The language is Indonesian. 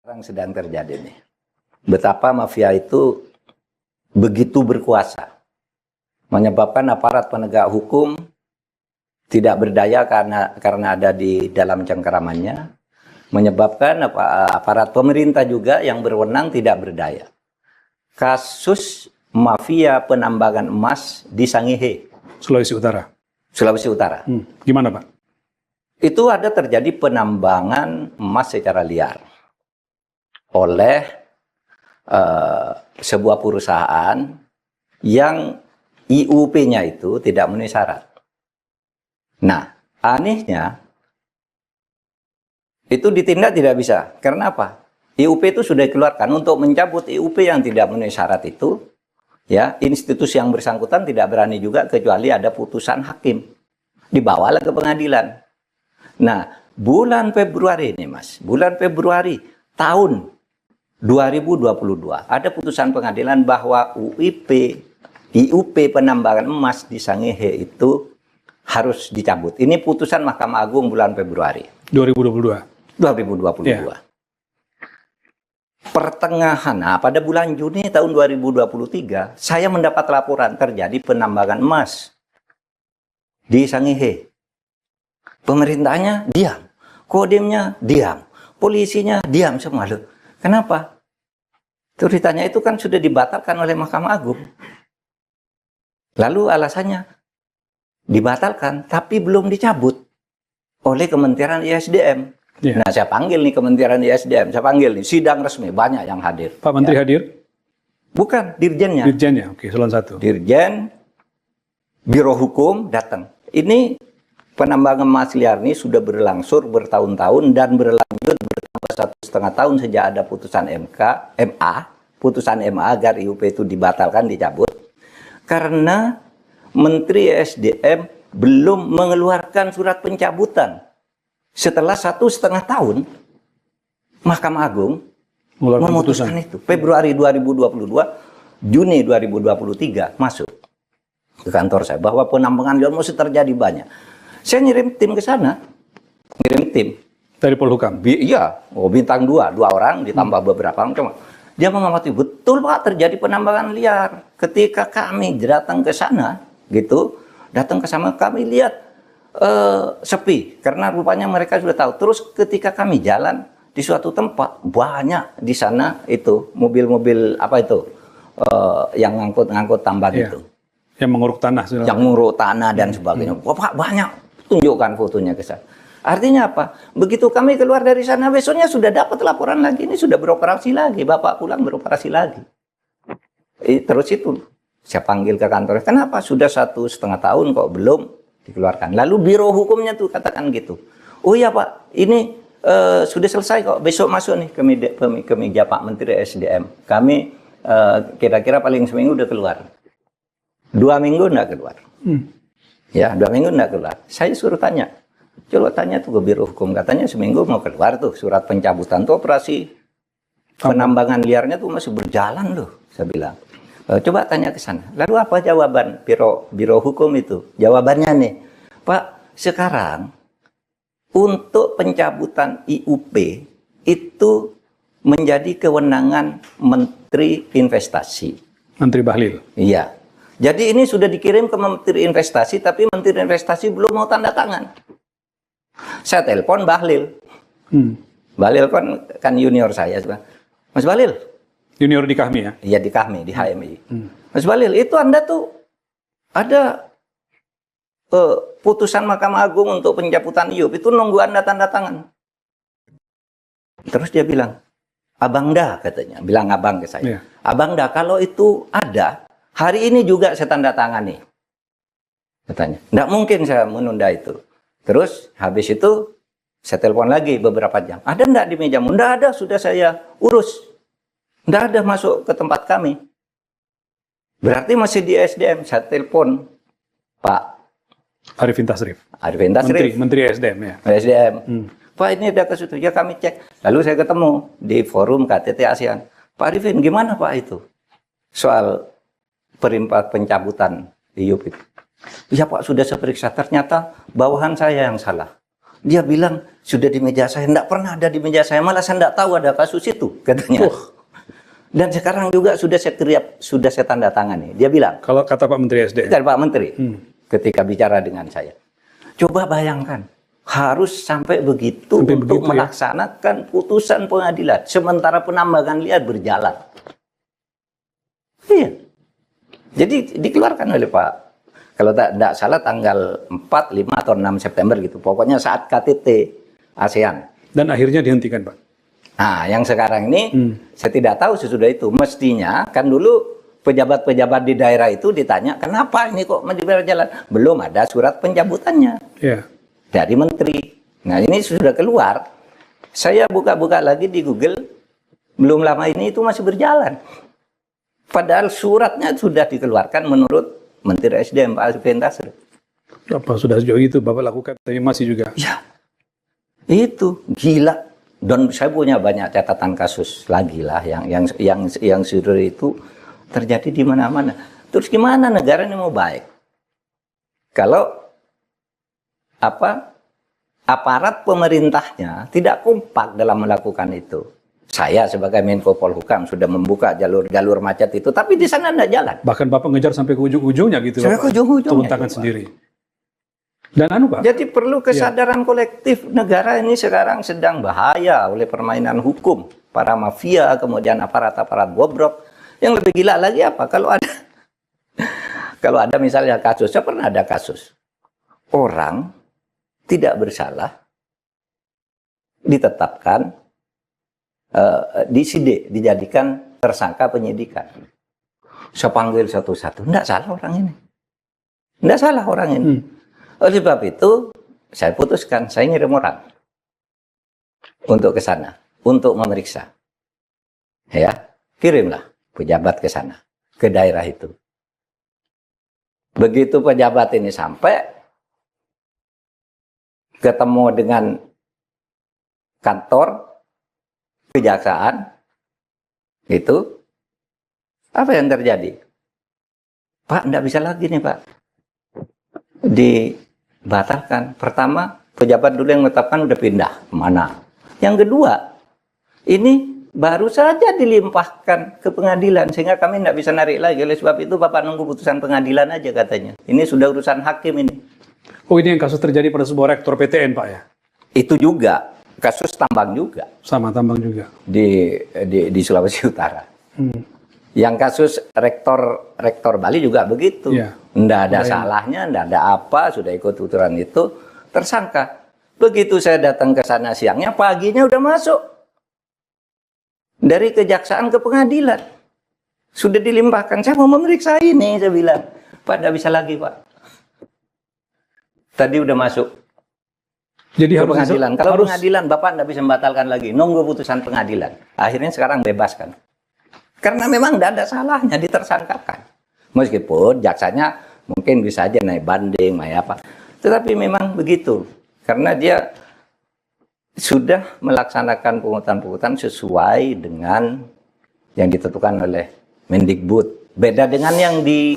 Sekarang sedang terjadi nih. Betapa mafia itu begitu berkuasa. Menyebabkan aparat penegak hukum tidak berdaya karena ada di dalam cengkeramannya. Menyebabkan aparat pemerintah juga yang berwenang tidak berdaya. Kasus mafia penambangan emas di Sangihe, Sulawesi Utara. Sulawesi Utara. Gimana, Pak? Itu ada terjadi penambangan emas secara liar oleh sebuah perusahaan yang IUP-nya itu tidak memenuhi syarat. Nah, anehnya itu ditindak tidak bisa. Karena apa? IUP itu sudah dikeluarkan. Untuk mencabut IUP yang tidak memenuhi syarat itu, ya, institusi yang bersangkutan tidak berani juga kecuali ada putusan hakim. Dibawalah ke pengadilan. Nah, bulan Februari ini, Mas, bulan Februari tahun 2022 ada putusan pengadilan bahwa IUP penambangan emas di Sangihe itu harus dicabut. Ini putusan Mahkamah Agung bulan Februari 2022. 2022. Ya. Pertengahan, nah, pada bulan Juni tahun 2023, saya mendapat laporan terjadi penambangan emas di Sangihe. Pemerintahnya diam, Kodemnya diam, polisinya diam semua. Loh, kenapa? Ceritanya itu kan sudah dibatalkan oleh Mahkamah Agung. Lalu alasannya dibatalkan, tapi belum dicabut oleh Kementerian ISDM. Ya. Nah, saya panggil nih Kementerian ISDM, saya panggil nih, sidang resmi, banyak yang hadir. Pak Menteri ya. hadir? Bukan, dirjennya. Dirjennya, oke, eselon 1. Dirjen, Biro Hukum datang. Ini penambangan emas liar ini sudah berlangsung bertahun-tahun dan berlanjut bertambah 1,5 tahun sejak ada putusan putusan MA agar IUP itu dibatalkan, dicabut. Karena Menteri SDM belum mengeluarkan surat pencabutan. Setelah 1,5 tahun, Mahkamah Agung memutuskan itu. Februari 2022, Juni 2023 masuk ke kantor saya bahwa penambangan liar masih terjadi banyak. Saya ngirim tim ke sana, ngirim tim dari Polhukam. Iya, bintang 2 orang ditambah beberapa orang. Cuma dia mengamati betul Pak terjadi penambangan liar. Ketika kami datang ke sana, gitu, datang ke sana kami lihat sepi karena rupanya mereka sudah tahu. Terus ketika kami jalan di suatu tempat banyak di sana itu mobil-mobil apa itu yang ngangkut tambang Ya. itu. Yang menguruk tanah. Yang menguruk tanah dan sebagainya. Wah, Pak, banyak. Tunjukkan fotonya ke saya. Artinya apa? Begitu kami keluar dari sana, besoknya sudah dapat laporan lagi. Ini sudah beroperasi lagi. Bapak pulang beroperasi lagi. Terus itu, saya panggil ke kantor. Kenapa? Sudah 1,5 tahun kok belum dikeluarkan. Lalu Biro Hukumnya tuh katakan gitu. Oh iya Pak, ini sudah selesai kok. Besok masuk nih ke meja Pak Menteri SDM. Kami kira-kira paling seminggu udah keluar. 2 minggu enggak keluar. Ya, 2 minggu enggak keluar. Saya suruh tanya. Coba tanya tuh ke Biro Hukum. Katanya seminggu mau keluar tuh surat pencabutan tuh operasi penambangan liarnya tuh masih berjalan loh. Saya bilang. Coba tanya ke sana. Lalu apa jawaban Biro Hukum itu? Jawabannya nih. Pak, sekarang untuk pencabutan IUP itu menjadi kewenangan Menteri Investasi. Menteri Bahlil. Iya. Jadi ini sudah dikirim ke Menteri Investasi, tapi Menteri Investasi belum mau tanda tangan. Saya telepon Bahlil. Bahlil kan junior saya. Mas Bahlil. Junior di Kahmi ya? Iya, di Kahmi, di HMI. Mas Bahlil, itu Anda tuh ada putusan Mahkamah Agung untuk pencabutan IUP. Itu nunggu Anda tanda tangan. Terus dia bilang, Abang dah katanya. Bilang abang ke saya. Yeah. Abang dah, kalau itu ada, hari ini juga saya tanda tangani. Katanya. Nggak mungkin saya menunda itu. Terus habis itu saya telepon lagi beberapa jam. Ada nggak di mejamu? Nggak ada, sudah saya urus. Nggak ada masuk ke tempat kami. Berarti masih di SDM. Saya telepon Pak Arifin Tasrif. Arifin Tasrif. Menteri SDM ya? SDM. Pak, ini data situ. Ya kami cek. Lalu saya ketemu di forum KTT ASEAN. Pak Arifin, gimana Pak itu? Soal pencabutan IUP itu. Ya Pak, sudah saya periksa. Ternyata bawahan saya yang salah. Dia bilang, sudah di meja saya. Enggak pernah ada di meja saya. Malah saya enggak tahu ada kasus itu, katanya. Dan sekarang juga sudah saya tanda tangani. Dia bilang, Kalau kata Pak Menteri SDM. dari Pak Menteri, ketika bicara dengan saya. Coba bayangkan, harus sampai begitu Sampai untuk begitu, ya? melaksanakan putusan pengadilan. Sementara penambangan liar berjalan. Iya. Jadi dikeluarkan oleh Pak, kalau tidak salah tanggal 4, 5, atau 6 September gitu. Pokoknya saat KTT ASEAN. Dan akhirnya dihentikan, Pak. Nah, yang sekarang ini saya tidak tahu sesudah itu. Mestinya kan dulu pejabat-pejabat di daerah itu ditanya, kenapa ini kok berjalan? Belum ada surat pencabutannya Ya. dari menteri. Nah, ini sudah keluar. Saya buka-buka lagi di Google, belum lama ini itu masih berjalan. Padahal suratnya sudah dikeluarkan menurut Menteri SDM Pak Arifin Tasrif. Apa sudah sejauh itu Bapak lakukan, tapi masih juga. Ya, itu gila. Dan saya punya banyak catatan kasus lagi lah yang sudah itu terjadi di mana-mana. Terus gimana negara ini mau baik? Kalau aparat pemerintahnya tidak kompak dalam melakukan itu. Saya sebagai Menko Polhukam sudah membuka jalur macet itu, tapi di sana tidak jalan. Bahkan Bapak ngejar sampai ke ujung-ujungnya gitu. Sampai ke ujung-ujungnya, turun tangan Pak. sendiri. Dan Pak. Jadi perlu kesadaran kolektif. Negara ini sekarang sedang bahaya oleh permainan hukum. Para mafia, kemudian aparat-aparat bobrok. Yang lebih gila lagi apa? Kalau ada misalnya kasus, saya pernah ada kasus. Orang tidak bersalah, ditetapkan, disidik, dijadikan tersangka penyidikan. Saya panggil satu-satu. Tidak salah orang ini. Tidak salah orang ini. Oleh sebab itu, saya putuskan, saya ngirim orang untuk ke sana, untuk memeriksa. Ya, kirimlah pejabat ke sana, ke daerah itu. Begitu pejabat ini sampai, ketemu dengan kantor kejaksaan, itu, apa yang terjadi? Pak, tidak bisa lagi nih Pak. Dibatalkan. Pertama, pejabat dulu yang menetapkan udah pindah kemana. Yang kedua, ini baru saja dilimpahkan ke pengadilan sehingga kami tidak bisa narik lagi. Oleh sebab itu Bapak nunggu putusan pengadilan aja katanya. Ini sudah urusan hakim ini. Oh, ini yang kasus terjadi pada sebuah rektor PTN Pak ya? Itu juga kasus tambang juga Sama tambang juga. di Sulawesi Utara. Yang kasus rektor Bali juga begitu. Iya. Nggak ada salahnya, nggak ada apa, sudah ikut tuturan itu, tersangka. Begitu saya datang ke sana siangnya, paginya udah masuk. Dari kejaksaan ke pengadilan. Sudah dilimpahkan, saya mau memeriksa ini, saya bilang. Pak, nggak bisa lagi, Pak. Tadi udah masuk Jadi ke harus pengadilan. Kalau pengadilan, Bapak nggak bisa membatalkan lagi. Nunggu putusan pengadilan. Akhirnya sekarang bebaskan. Karena memang tidak ada salahnya ditersangkakan. Meskipun jaksanya mungkin bisa aja naik banding, apa. Tetapi memang begitu. Karena dia sudah melaksanakan pungutan-pungutan sesuai dengan yang ditentukan oleh Mendikbud. Beda dengan yang di